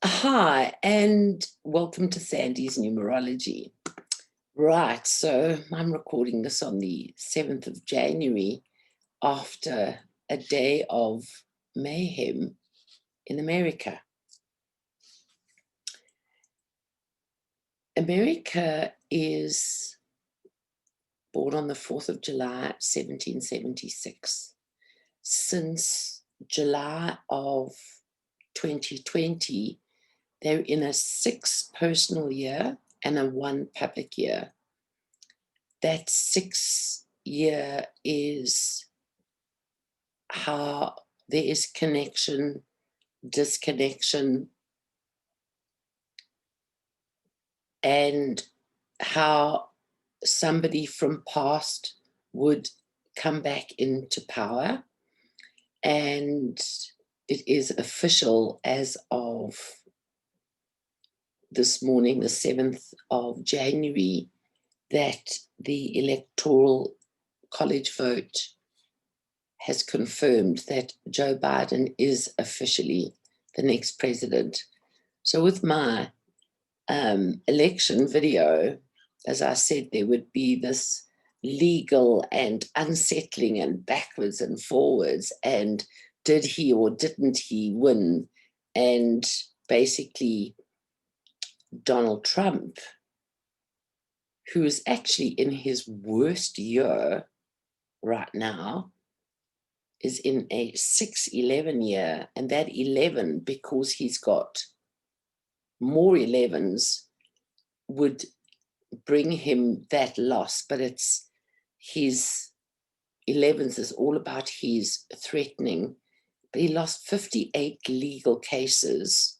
Hi, and welcome to Sandy's Numerology. Right, so I'm recording this on the 7th of January after a day of mayhem in America. America is born on the 4th of July, 1776. Since July of 2020, they're in a 6 personal year and a 1 public year. That 6 year is how there is connection, disconnection, and how somebody from past would come back into power. And it is official as of this morning, the 7th of January, that the Electoral College vote has confirmed that Joe Biden is officially the next president. So with my election video, as I said, there would be this legal and unsettling and backwards and forwards, and did he or didn't he win? And basically Donald Trump, who is actually in his worst year right now, is in a 6-11 year, and that 11, because he's got more 11s, would bring him that loss. But it's his 11s is all about his threatening. But he lost 58 legal cases,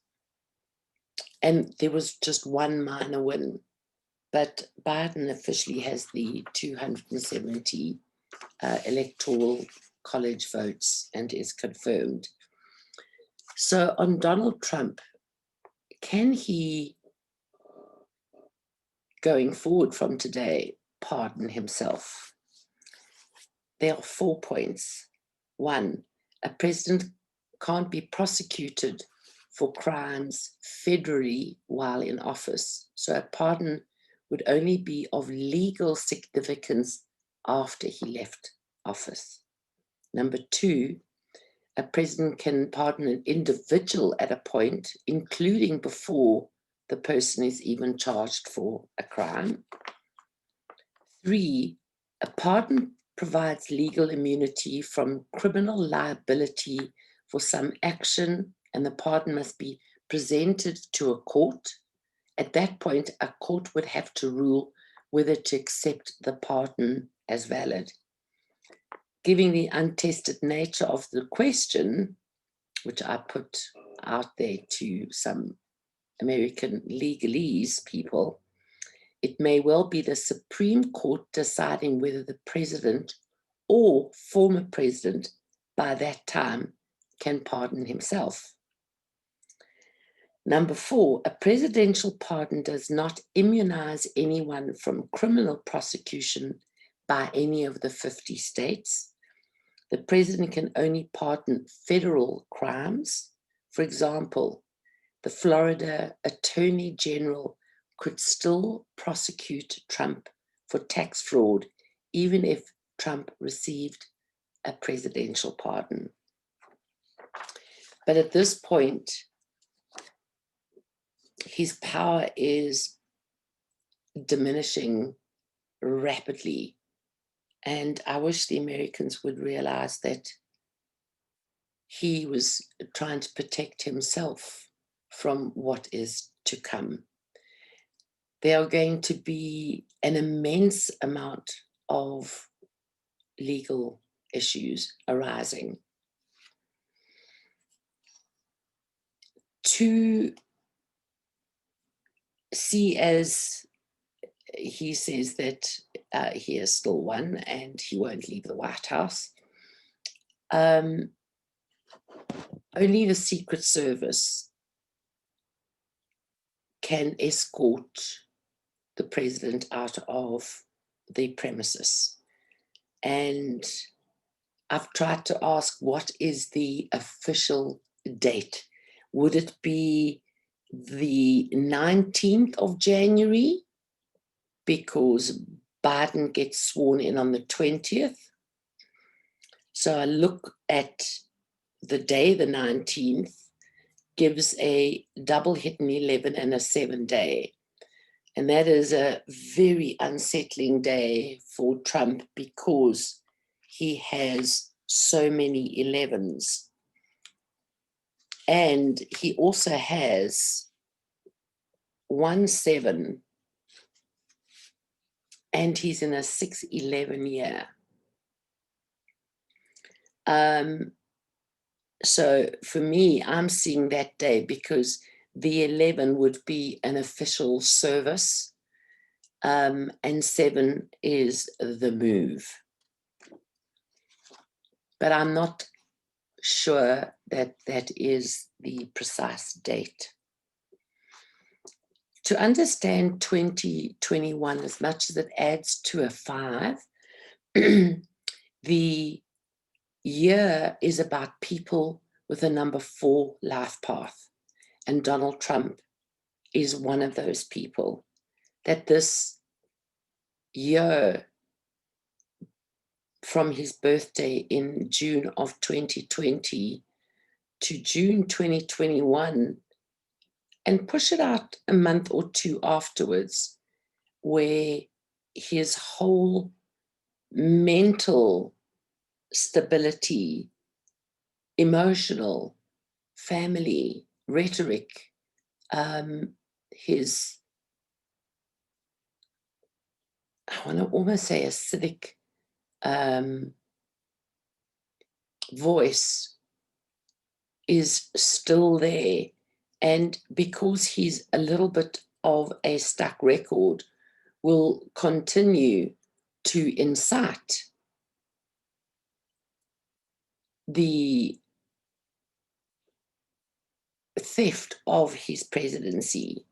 and there was just one minor win. But Biden officially has the 270 electoral college votes and is confirmed. So on Donald Trump, can he, going forward from today, pardon himself? There are 4 points. 1, a president can't be prosecuted for crimes federally while in office. So a pardon would only be of legal significance after he left office. Number 2, a president can pardon an individual at a point, including before the person is even charged for a crime. 3, a pardon provides legal immunity from criminal liability for some action, and the pardon must be presented to a court. At that point, a court would have to rule whether to accept the pardon as valid. Given the untested nature of the question, which I put out there to some American legalese people, it may well be the Supreme Court deciding whether the president or former president by that time can pardon himself. Number 4, a presidential pardon does not immunize anyone from criminal prosecution by any of the 50 states. The president can only pardon federal crimes. For example, the Florida Attorney General could still prosecute Trump for tax fraud, even if Trump received a presidential pardon. But at this point, his power is diminishing rapidly. And I wish the Americans would realize that he was trying to protect himself from what is to come. There are going to be an immense amount of legal issues arising. To see, as he says that he has still won and he won't leave the White House, only the Secret Service can escort the president out of the premises. And I've tried to ask, what is the official date? Would it be the 19th of January, because Biden gets sworn in on the 20th. So I look at the day, the 19th, gives a double hit in 11 and a 7-day. And that is a very unsettling day for Trump because he has so many 11s. And he also has 1-7, and he's in a 6-11 year. So for me, I'm seeing that day because the 11 would be an official service, and 7 is the move. But I'm not sure that that is the precise date. To understand 2021, as much as it adds to a 5, the year is about people with a number 4 life path. And Donald Trump is one of those people. That this year, from his birthday in June of 2020 to June 2021, and push it out a month or two afterwards, where his whole mental stability, emotional, family, rhetoric, his, I want to almost say, acidic voice is still there. And because he's a little bit of a stuck record, will continue to incite the theft of his presidency.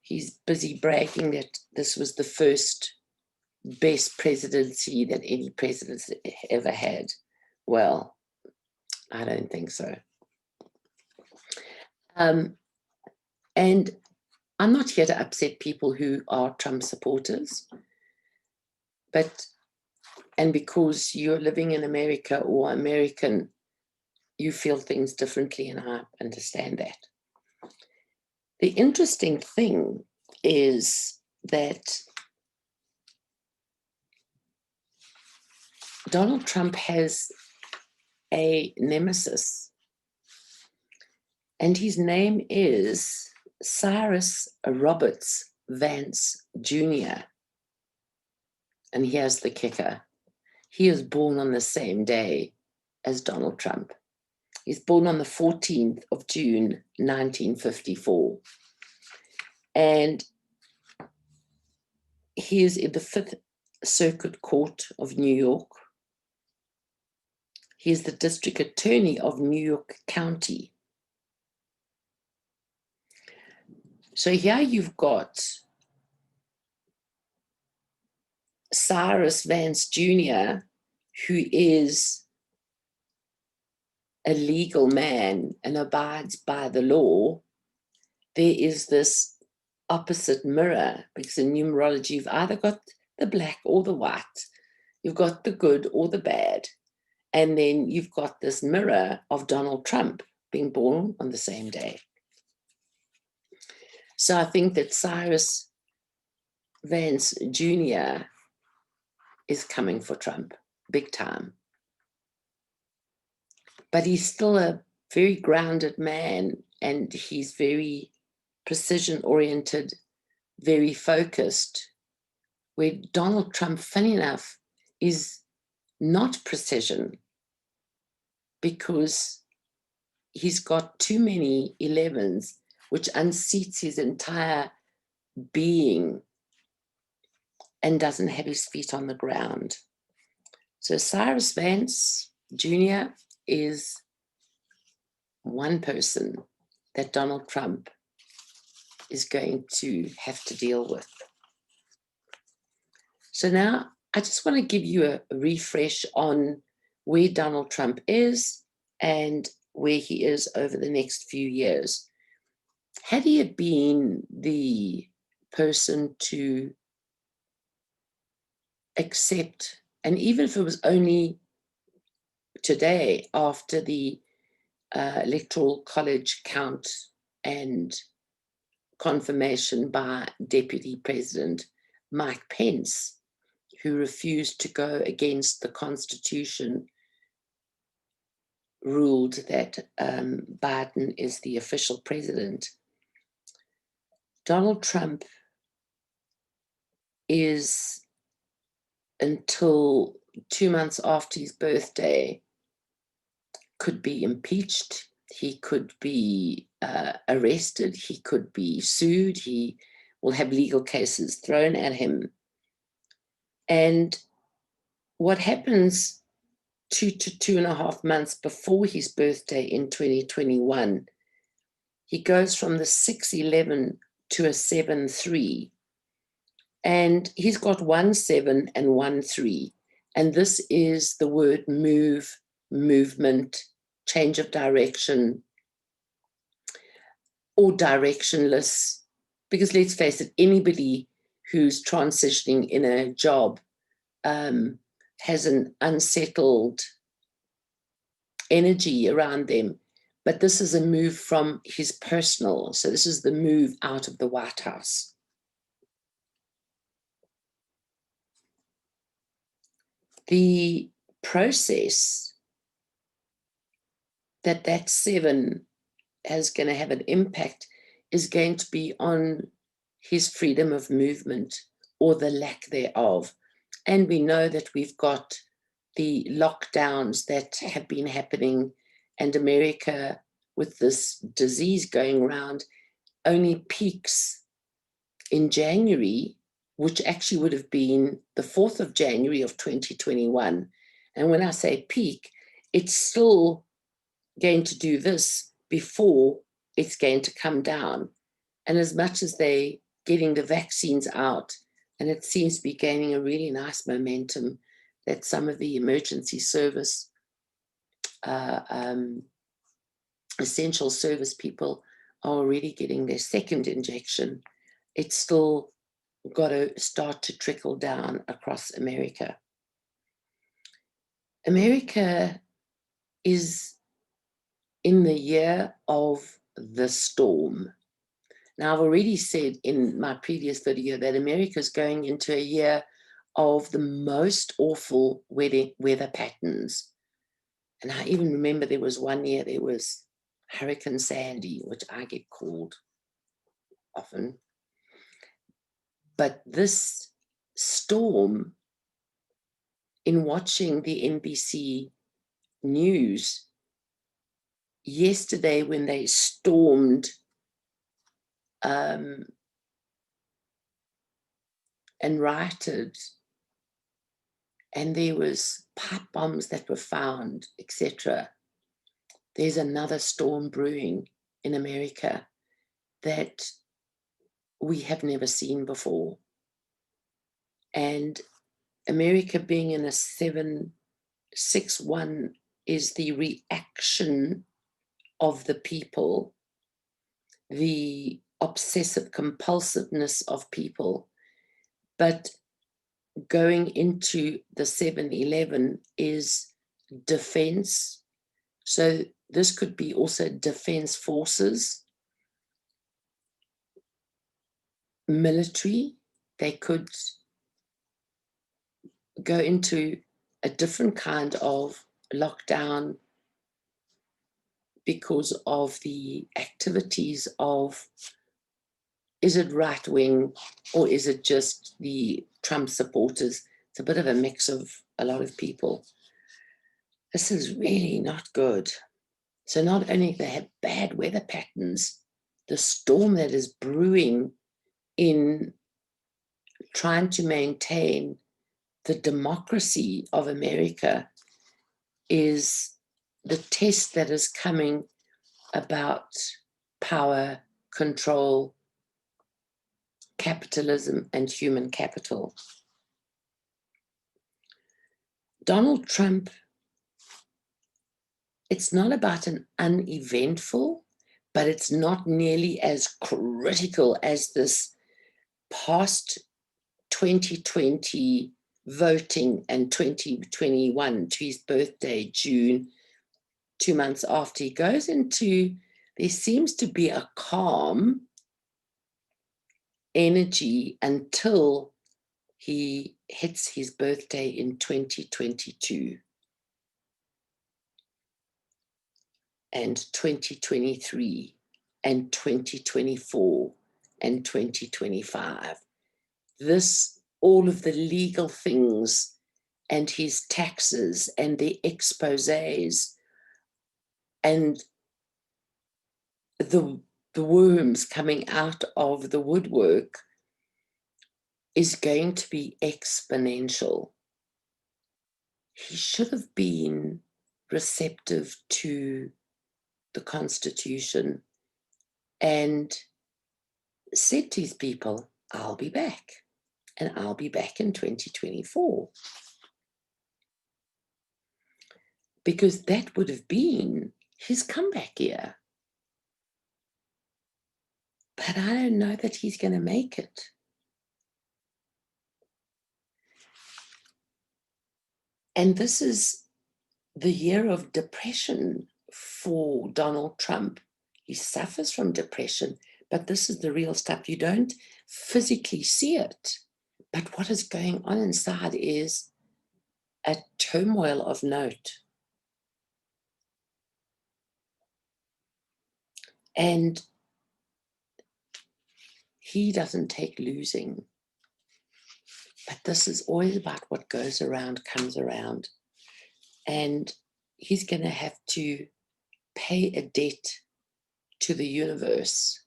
He's busy bragging that this was the first best presidency that any president ever had. Well, I don't think so. And I'm not here to upset people who are Trump supporters, and because you're living in America or American, you feel things differently, and I understand that. The interesting thing is that Donald Trump has a nemesis, and his name is Cyrus Vance Jr. And here's the kicker. He is born on the same day as Donald Trump. He's born on the 14th of June, 1954. And he is in the 5th Circuit Court of New York. He is the district attorney of New York County. So here you've got Cyrus Vance Jr., who is a legal man and abides by the law. There is this opposite mirror, because in numerology, you've either got the black or the white. You've got the good or the bad. And then you've got this mirror of Donald Trump being born on the same day. So I think that Cyrus Vance Jr. is coming for Trump, big time. But he's still a very grounded man, and he's very precision-oriented, very focused, where Donald Trump, funny enough, is not precision, because he's got too many 11s, which unseats his entire being and doesn't have his feet on the ground. So Cyrus Vance Jr. is one person that Donald Trump is going to have to deal with. So now I just want to give you a refresh on where Donald Trump is and where he is over the next few years. had he had been the person to accept, and even if it was only today after the electoral college count and confirmation by Deputy President Mike Pence, who refused to go against the Constitution, ruled that Biden is the official president. Donald Trump is, until 2 months after his birthday, could be impeached, he could be arrested, he could be sued, he will have legal cases thrown at him. And what happens 2 to 2.5 months before his birthday in 2021, he goes from the 6-11 to a 7-3. And he's got 1 7 and 1 3. And this is the word move, movement, change of direction, or directionless. Because let's face it, anybody who's transitioning in a job has an unsettled energy around them. But this is a move from his personal. So this is the move out of the White House. The process that 7 is going to have an impact is going to be on his freedom of movement, or the lack thereof. And we know that we've got the lockdowns that have been happening, and America, with this disease going around, only peaks in January, which actually would have been the 4th of January of 2021. And when I say peak, it's still going to do this before it's going to come down. And as much as they're getting the vaccines out, and it seems to be gaining a really nice momentum, that some of the emergency service, essential service people are already getting their 2nd injection, it's still got to start to trickle down across America. America is in the year of the storm. Now, I've already said in my previous video that America is going into a year of the most awful weather patterns. And I even remember there was one year, there was Hurricane Sandy, which I get called often. But this storm, in watching the NBC news yesterday when they stormed and rioted, and there was pipe bombs that were found, etc. There's another storm brewing in America that we have never seen before. And America being in a 7-6-1 is the reaction of the people, the obsessive compulsiveness of people. But going into the 7-11 is defense. So this could be also defense forces, military. They could go into a different kind of lockdown because of the activities of, is it right wing or is it just the Trump supporters? It's a bit of a mix of a lot of people. This is really not good. So not only they have bad weather patterns, the storm that is brewing in trying to maintain the democracy of America is the test that is coming about power, control, capitalism, and human capital. Donald Trump, it's not about an uneventful, but it's not nearly as critical as this past 2020 voting and 2021 to his birthday, June, 2 months after he goes into, there seems to be a calm energy until he hits his birthday in 2022 and 2023 and 2024 and 2025. This, all of the legal things and his taxes and the exposés and the worms coming out of the woodwork is going to be exponential. He should have been receptive to the Constitution and said to his people, I'll be back, and I'll be back in 2024. Because that would have been his comeback year. But I don't know that he's going to make it. And this is the year of depression for Donald Trump. He suffers from depression, but this is the real stuff. You don't physically see it. But what is going on inside is a turmoil of note. And he doesn't take losing. But this is always about what goes around comes around. And he's going to have to pay a debt to the universe.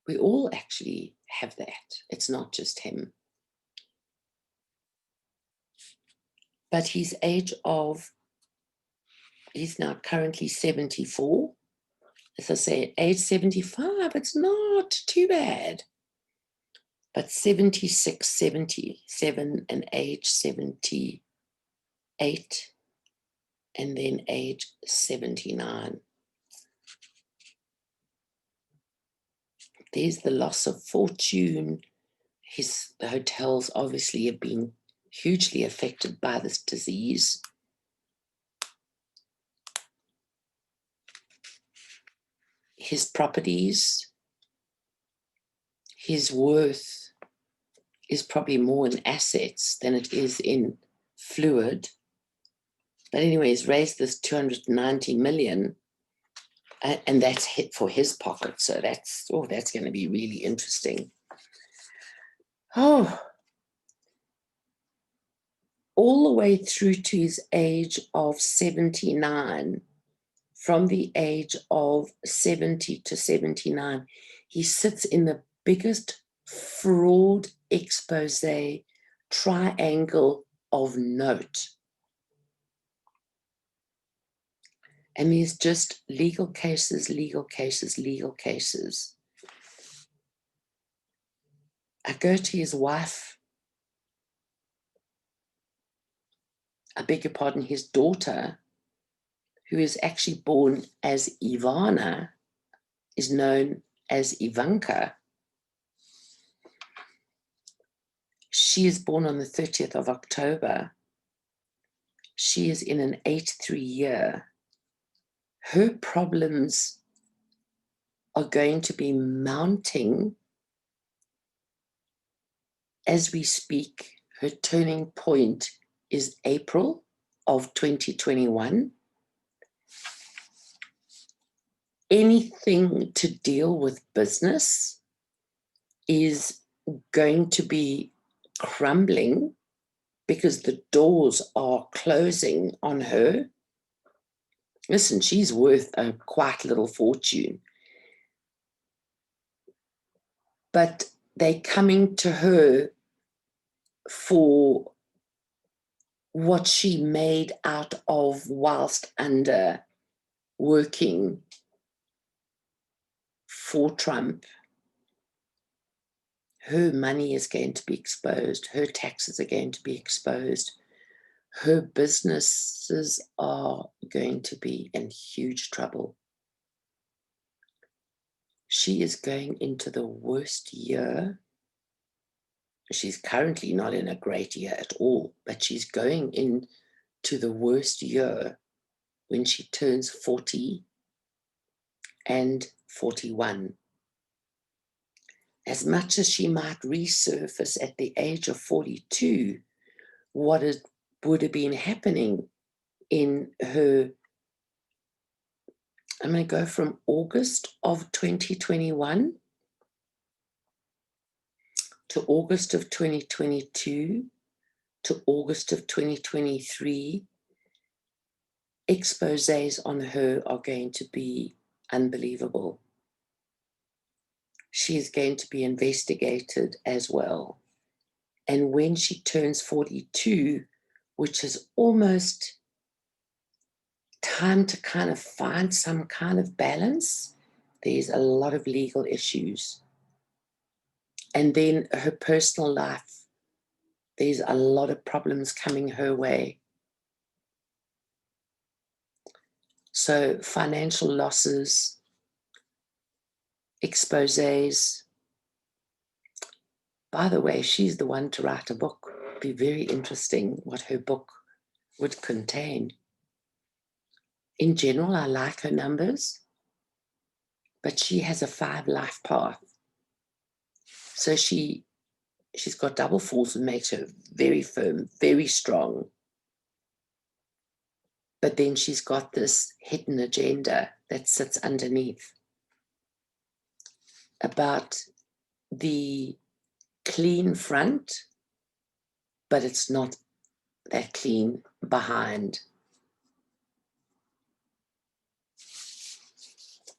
We all actually have that. It's not just him. But his age of, he's now currently 74. As I say, age 75, it's not too bad. But 76, 77, and age 78, and then age 79. There's the loss of fortune. The hotels obviously have been hugely affected by this disease. His properties, his worth is probably more in assets than it is in fluid. But anyway, he's raised this 290 million, and that's hit for his pocket. So that's going to be really interesting. Oh, all the way through to his age of 79, from the age of 70 to 79, he sits in the biggest fraud expose triangle of note. And there's just legal cases, legal cases, legal cases. I go to his wife, I beg your pardon, his daughter, who is actually born as Ivana, is known as Ivanka. She is born on the 30th of October. She is in an 8-3 year. Her problems are going to be mounting as we speak. Her turning point is April of 2021. Anything to deal with business is going to be crumbling because the doors are closing on her. Listen, she's worth a quite little fortune. But they're coming to her for what she made out of whilst under working for Trump. Her money is going to be exposed. Her taxes are going to be exposed. Her businesses are going to be in huge trouble. she is going into the worst year. She's currently not in a great year at all, but she's going into the worst year when she turns 40 and 41. As much as she might resurface at the age of 42, what would have been happening in her, I'm going to go from August of 2021 to August of 2022 to August of 2023, exposés on her are going to be unbelievable. She is going to be investigated as well. And when she turns 42, which is almost time to kind of find some kind of balance, there's a lot of legal issues. And then her personal life, there's a lot of problems coming her way. So financial losses, exposés. By the way, she's the one to write a book. It'd be very interesting what her book would contain. In general, I like her numbers, but she has a 5 life path. So she's got double force and makes her very firm, very strong. But then she's got this hidden agenda that sits underneath about the clean front, but it's not that clean behind.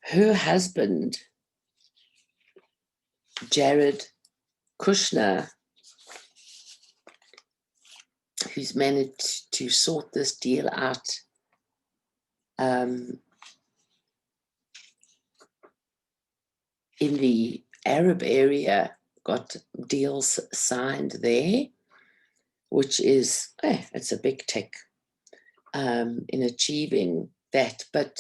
Her husband, Jared Kushner, who's managed to sort this deal out in the Arab area, got deals signed there, which is, it's a big tick in achieving that. But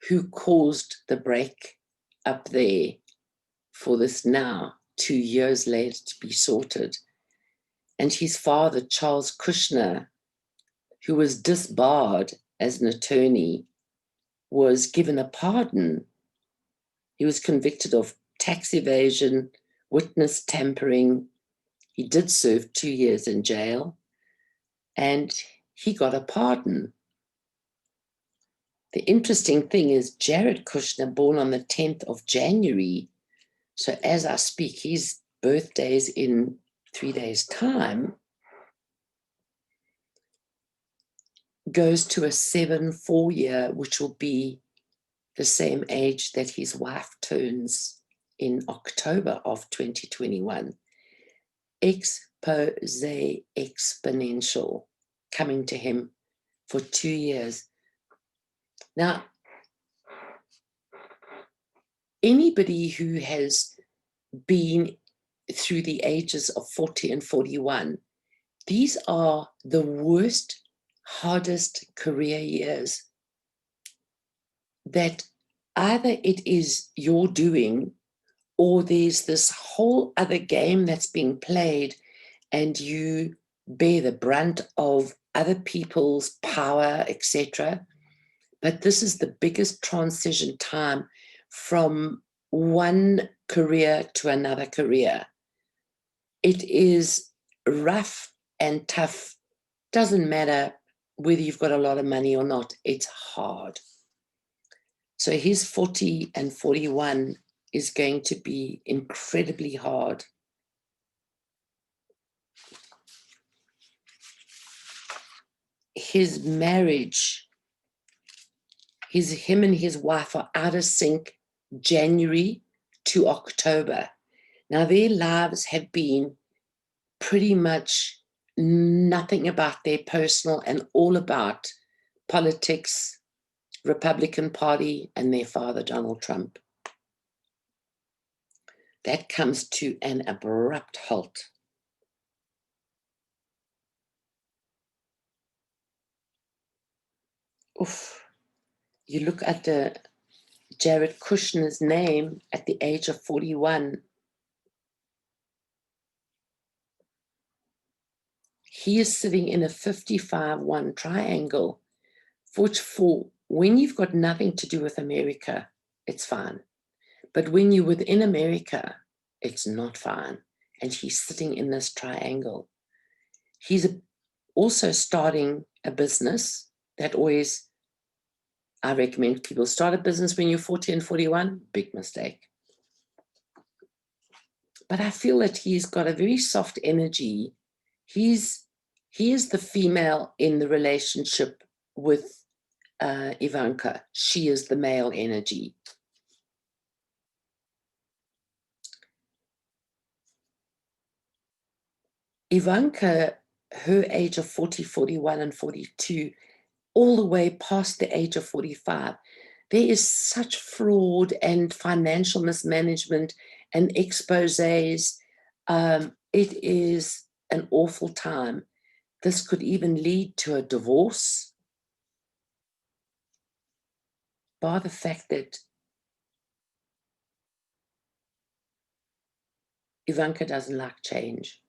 who caused the break up there for this now, 2 years later, to be sorted? And his father, Charles Kushner, who was disbarred as an attorney, was given a pardon. He was convicted of tax evasion, witness tampering. He did serve 2 years in jail, and he got a pardon. The interesting thing is Jared Kushner, born on the 10th of January, so as I speak, his birthday is in 3 days' time, goes to a 7-4 year, which will be the same age that his wife turns in October of 2021. Expose exponential coming to him for 2 years. Now, anybody who has been through the ages of 40 and 41, these are the worst, hardest career years that either it is your doing or there's this whole other game that's being played and you bear the brunt of other people's power, etc. But this is the biggest transition time from one career to another career. It is rough and tough. Doesn't matter whether you've got a lot of money or not. It's hard. So his 40 and 41 is going to be incredibly hard. His marriage, him and his wife are out of sync January to October. Now their lives have been pretty much nothing about their personal and all about politics, Republican Party, and their father, Donald Trump. That comes to an abrupt halt. Oof. You look at Jared Kushner's name at the age of 41. He is sitting in a 55-1 triangle, which for when you've got nothing to do with America, it's fine. But when you're within America, it's not fine. And he's sitting in this triangle. He's also starting a business. That always, I recommend people start a business when you're 40 and 41. Big mistake. But I feel that he's got a very soft energy. He is the female in the relationship with Ivanka. She is the male energy. Ivanka, her age of 40, 41, and 42, all the way past the age of 45, there is such fraud and financial mismanagement and exposés. It is an awful time. This could even lead to a divorce, by the fact that Ivanka doesn't like change.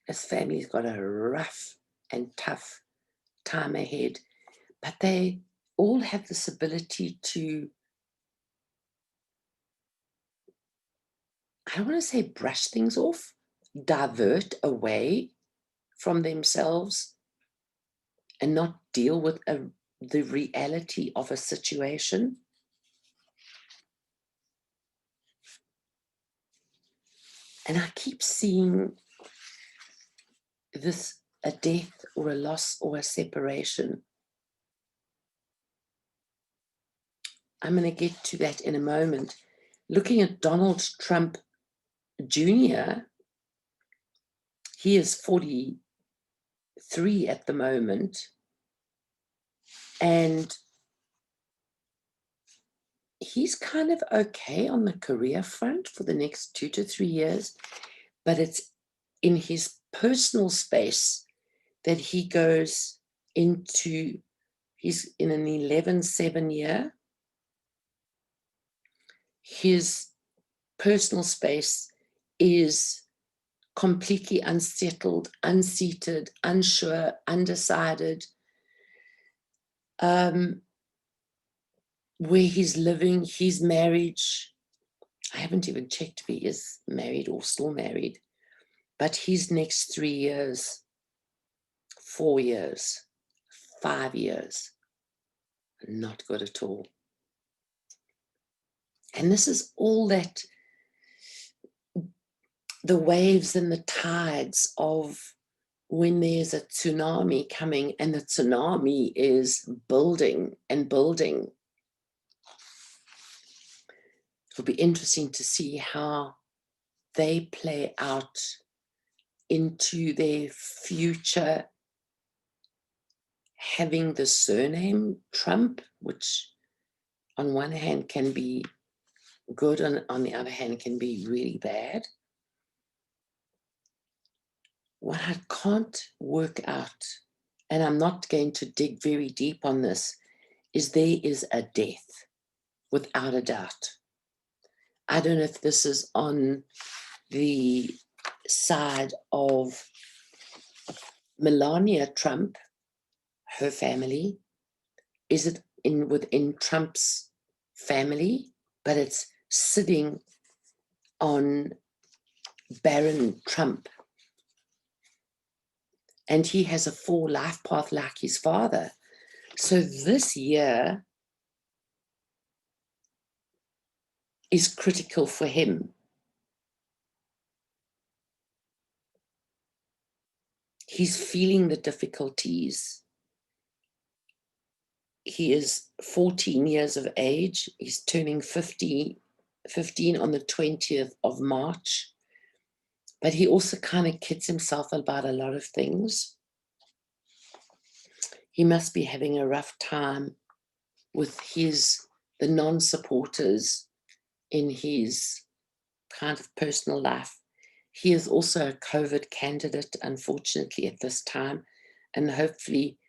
His family's got a rough and tough time ahead, but they all have this ability to, I don't want to say brush things off, divert away from themselves and not deal with the reality of a situation. And I keep seeing this, a death or a loss or a separation. I'm going to get to that in a moment. Looking at Donald Trump Jr., he is 43 at the moment, and he's kind of okay on the career front for the next 2 to 3 years, but it's in his personal space that he goes into, he's in an 11-7 year. His personal space is completely unsettled, unseated, unsure, undecided. Where he's living, his marriage, I haven't even checked if he is married or still married, but his next 3 years, 4 years, 5 years, not good at all. And this is all that, the waves and the tides of when there's a tsunami coming, and the tsunami is building and building. It'll be interesting to see how they play out into their future, having the surname Trump, which on one hand can be good, and on the other hand can be really bad. What I can't work out, and I'm not going to dig very deep on this, is there is a death, without a doubt. I don't know if this is on the side of Melania Trump, her family. Is it within Trump's family? But it's sitting on Barron Trump. And he has a full life path like his father. So this year is critical for him. He's feeling the difficulties. He is 14 years of age. He's turning 15 on the 20th of March. But he also kind of kids himself about a lot of things. He must be having a rough time with the non-supporters in his kind of personal life. He is also a COVID candidate, unfortunately, at this time. And hopefully,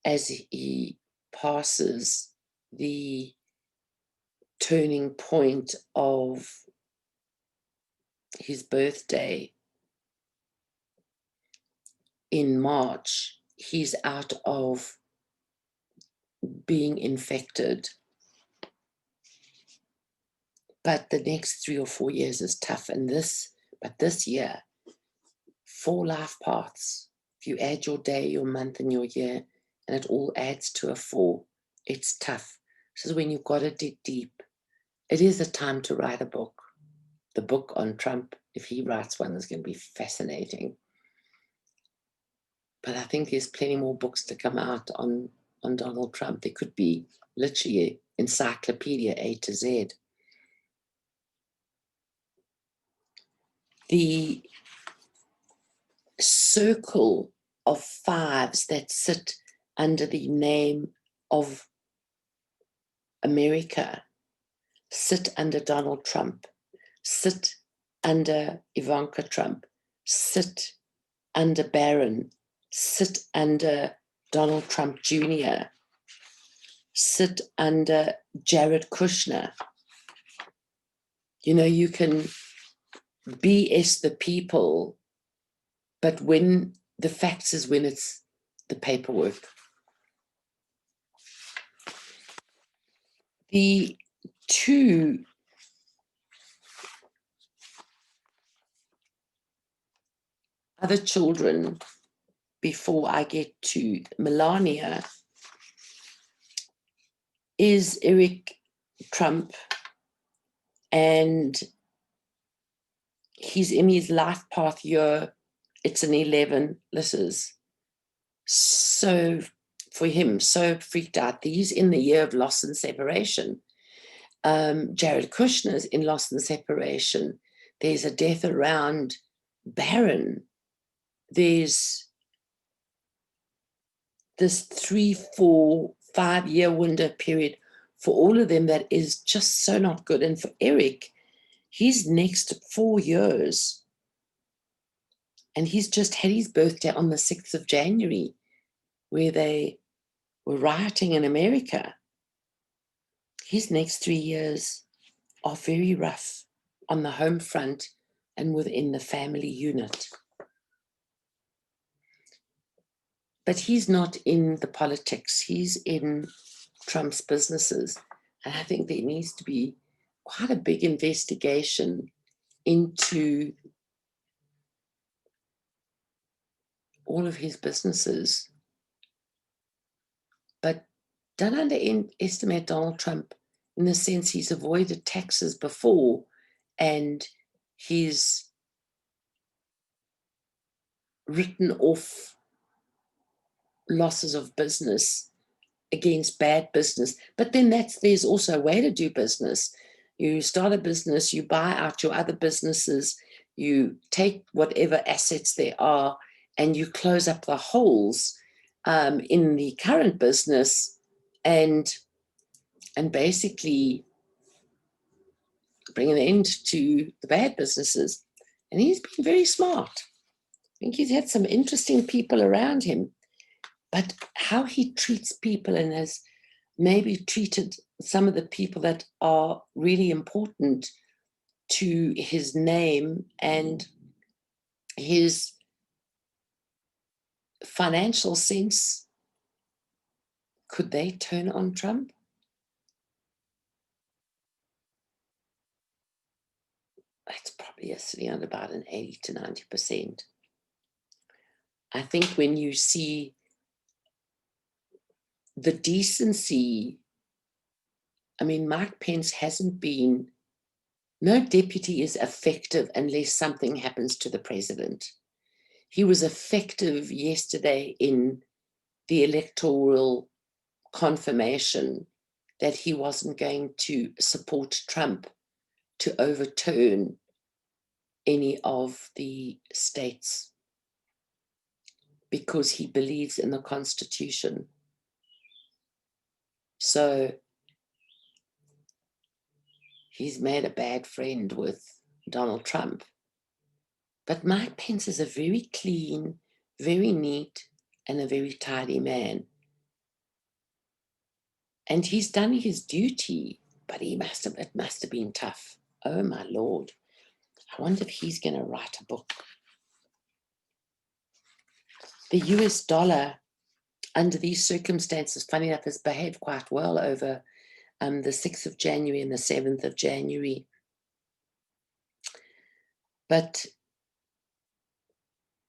as he passes the turning point of his birthday in March, he's out of being infected. But the next 3 or 4 years is tough. And this year, 4 life paths. If you add your day, your month, and your year, and it all adds to a 4, it's tough. This is when you've got to dig deep. It is a time to write a book. The book on Trump, if he writes one, is going to be fascinating. But I think there's plenty more books to come out on Donald Trump. There could be literally an encyclopedia A to Z. The circle of 5s that sit under the name of America sit under Donald Trump, sit under Ivanka Trump, sit under Barron, sit under Donald Trump Jr, sit under Jared Kushner. You know, you can BS the people, but when the facts is when it's the paperwork. The 2 other children, before I get to Melania, is Eric Trump, and he's in his life path year. It's an 11. This is so, for him, so freaked out. He's in the year of loss and separation. Jared Kushner's in loss and separation. There's a death around Barron. There's this 3, 4, 5 year window period for all of them that is just so not good. And for Eric, his next 4 years, and he's just had his birthday on the 6th of January, where they were rioting in America. His next 3 years are very rough on the home front and within the family unit. But he's not in the politics. He's in Trump's businesses. And I think there needs to be quite a big investigation into all of his businesses. But don't underestimate Donald Trump in the sense he's avoided taxes before, and he's written off losses of business against bad business. But then there's also a way to do business. You start a business, you buy out your other businesses, you take whatever assets there are, and you close up the holes in the current business, and basically bring an end to the bad businesses. And he's been very smart. I think he's had some interesting people around him. But how he treats people, and has maybe treated some of the people that are really important to his name and his financial sense, could they turn on Trump? It's probably sitting on about an 80 to 90%. I think when you see the decency, I mean, Mike Pence hasn't been, no deputy is effective unless something happens to the president. He was effective yesterday in the electoral confirmation that he wasn't going to support Trump to overturn any of the states, because he believes in the Constitution. So he's made a bad friend with Donald Trump. But Mike Pence is a very clean, very neat, and a very tidy man. And he's done his duty but it must have been tough. Oh my Lord. I wonder if he's going to write a book. The US dollar, under these circumstances, funny enough, has behaved quite well over the 6th of January and the 7th of January. But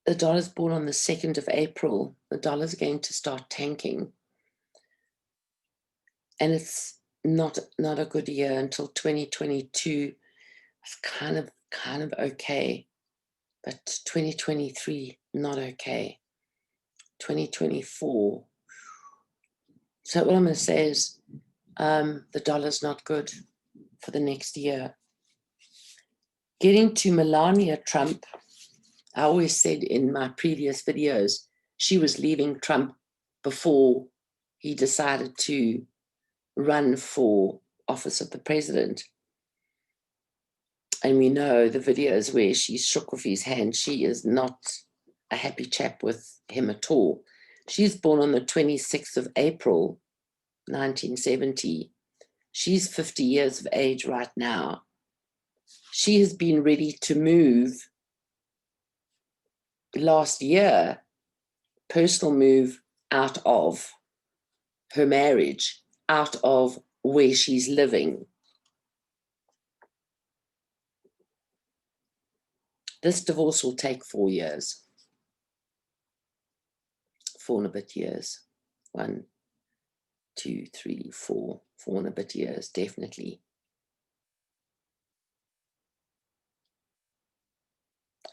the dollar's born on the 2nd of April. The dollar's going to start tanking. And it's not a good year until 2022. It's kind of okay. But 2023, not okay. 2024. So what I'm going to say is the dollar's not good for the next year. Getting to Melania Trump, I always said in my previous videos, she was leaving Trump before he decided to run for office of the president. And we know the videos where she shook off his hand. She is not a happy chap with him at all. She's born on the 26th of April, 1970. She's 50 years of age right now. She has been ready to move last year, personal move out of her marriage, out of where she's living. This divorce will take 4 years. 4 and a bit years. 1, 2, 3, 4. 4 and a bit years, definitely.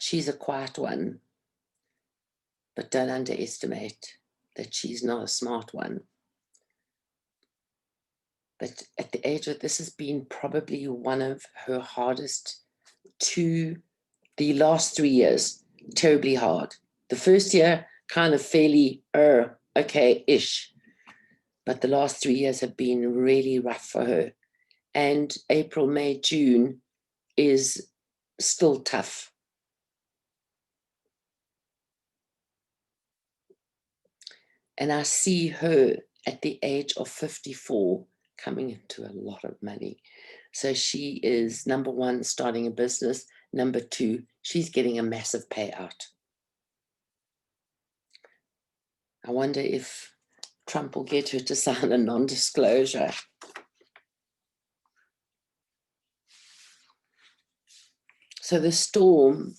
She's a quiet one, but don't underestimate that she's not a smart one. But at the age of this has been probably one of her hardest the last 3 years, terribly hard. The first year, kind of fairly, okay-ish. But the last 3 years have been really rough for her. And April, May, June is still tough. And I see her at the age of 54 coming into a lot of money. So she is, number one, starting a business. Number two, she's getting a massive payout. I wonder if Trump will get her to sign a non-disclosure. So the storm,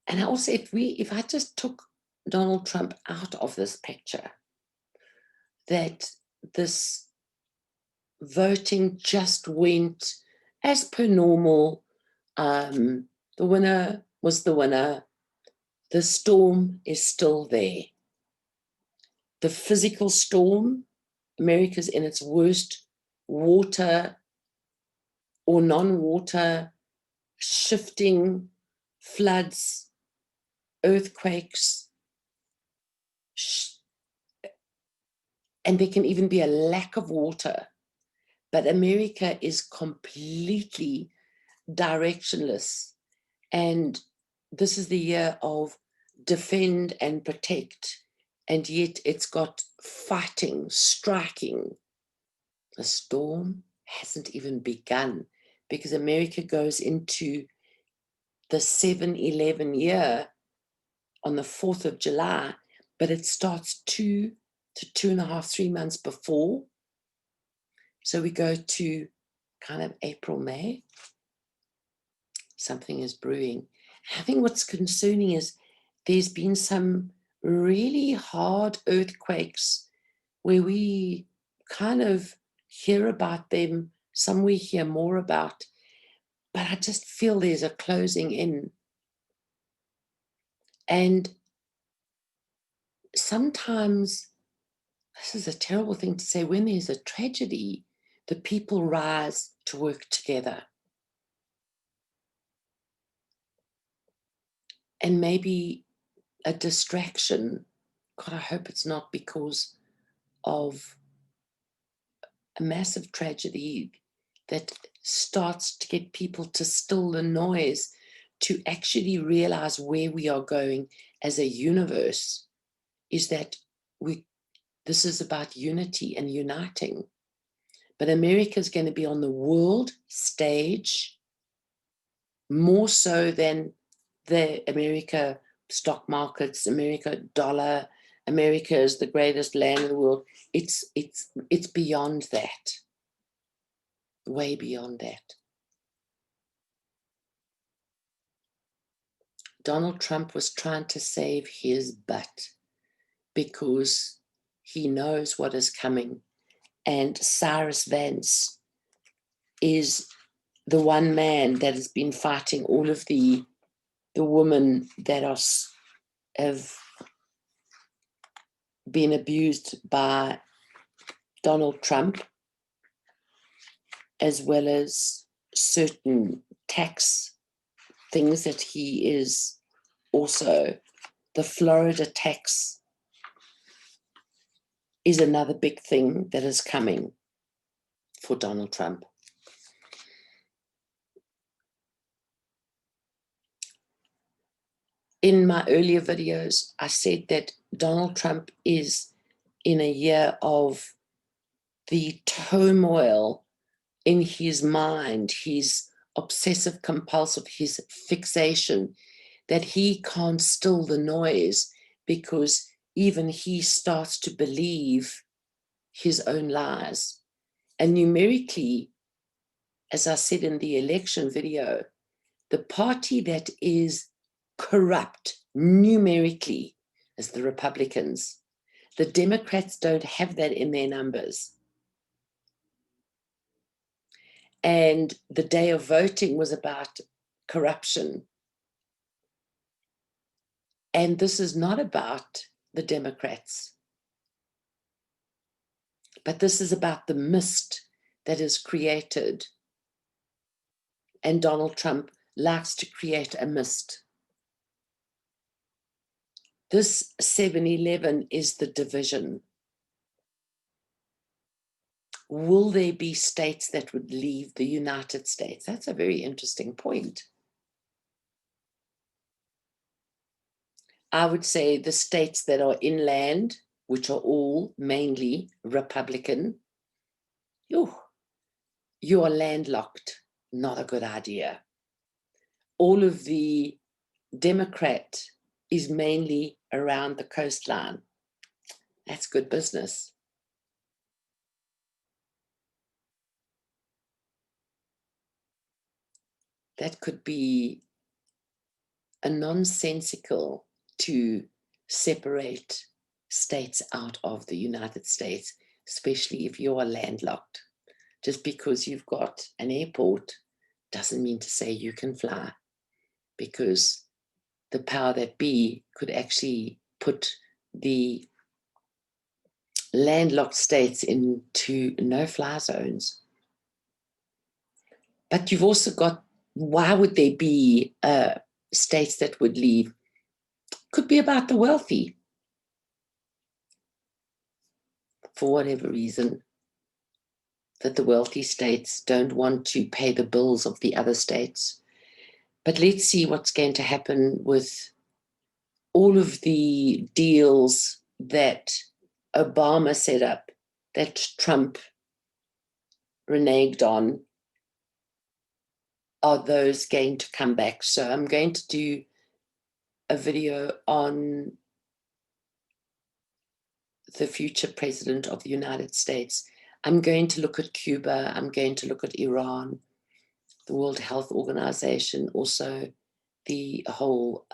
and also if I just took Donald Trump out of this picture, that this voting just went as per normal. The winner was the winner. The storm is still there. The physical storm, America's in its worst water or non-water shifting floods, earthquakes, and there can even be a lack of water. But America is completely directionless. And this is the year of defend and protect. And yet it's got fighting, striking. The storm hasn't even begun because America goes into the 7/11 year on the 4th of July, but it starts 2 to 2.5, 3 months before. So we go to kind of April, May. Something is brewing. I think what's concerning is there's been some really hard earthquakes where we kind of hear about them, some we hear more about, but I just feel there's a closing in. And sometimes, this is a terrible thing to say, when there's a tragedy, the people rise to work together. And maybe a distraction, God, I hope it's not because of a massive tragedy that starts to get people to still the noise, to actually realize where we are going as a universe, is that this is about unity and uniting. But America is going to be on the world stage more so than the America stock markets, America dollar. America is the greatest land in the world. It's beyond that, way beyond that. Donald Trump was trying to save his butt because he knows what is coming. And Cyrus Vance is the one man that has been fighting all of the women that have been abused by Donald Trump, as well as certain tax things that he is also. The Florida tax is another big thing that is coming for Donald Trump. In my earlier videos, I said that Donald Trump is in a year of the turmoil in his mind, his obsessive compulsive, his fixation, that he can't still the noise because even he starts to believe his own lies. And numerically, as I said in the election video, the party that is corrupt numerically is the Republicans. The Democrats don't have that in their numbers. And the day of voting was about corruption. And this is not about the Democrats, but this is about the mist that is created. And Donald Trump likes to create a mist. This 7-11 is the division. Will there be states that would leave the United States? That's a very interesting point. I would say the states that are inland, which are all mainly Republican, you are landlocked. Not a good idea. All of the Democrat is mainly around the coastline. That's good business. That could be a nonsensical to separate states out of the United States, especially if you are landlocked. Just because you've got an airport doesn't mean to say you can fly, because the power that be could actually put the landlocked states into no-fly zones. But you've also got, why would there be states that would leave? Could be about the wealthy. For whatever reason, that the wealthy states don't want to pay the bills of the other states. But let's see what's going to happen with all of the deals that Obama set up, that Trump reneged on. Are those going to come back? So I'm going to do a video on the future president of the United States. I'm going to look at Cuba. I'm going to look at Iran, the World Health Organization, also the whole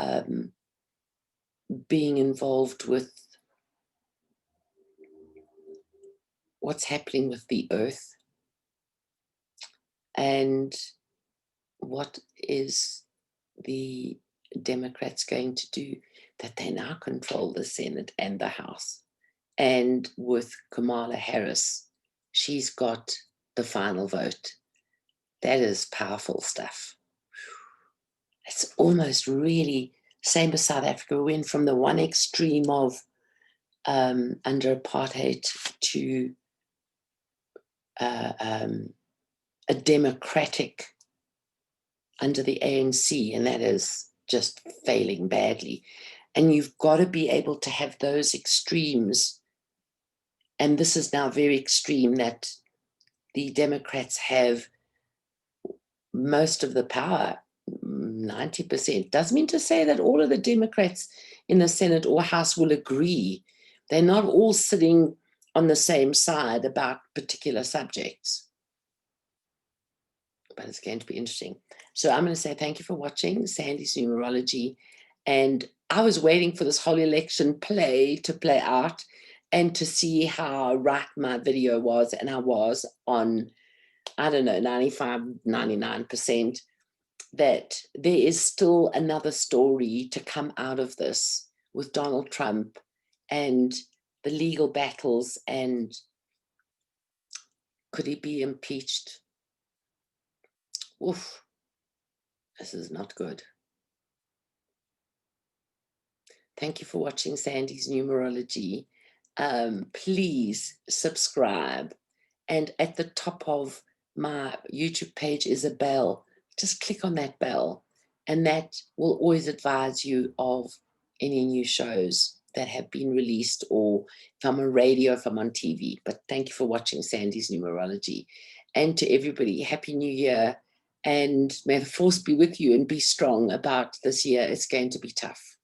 being involved with what's happening with the earth, and what is the Democrats going to do that they now control the Senate and the House. And with Kamala Harris, she's got the final vote. That is powerful stuff. It's almost really same as South Africa. We went from the one extreme of under apartheid to a democratic under the ANC, and that is just failing badly. And you've got to be able to have those extremes. And this is now very extreme, that the Democrats have most of the power, 90%. Doesn't mean to say that all of the Democrats in the Senate or House will agree. They're not all sitting on the same side about particular subjects. But it's going to be interesting. So I'm going to say thank you for watching Sandy's Numerology. And I was waiting for this whole election to play out and to see how right my video was. And I was on, I don't know, 95, 99%, that there is still another story to come out of this with Donald Trump and the legal battles, and could he be impeached? Oof, this is not good. Thank you for watching Sandy's Numerology. Please subscribe. And at the top of my YouTube page is a bell. Just click on that bell, and that will always advise you of any new shows that have been released, or if I'm on radio, if I'm on TV. But thank you for watching Sandy's Numerology. And to everybody, Happy New Year. And may the force be with you, and be strong about this year. It's going to be tough.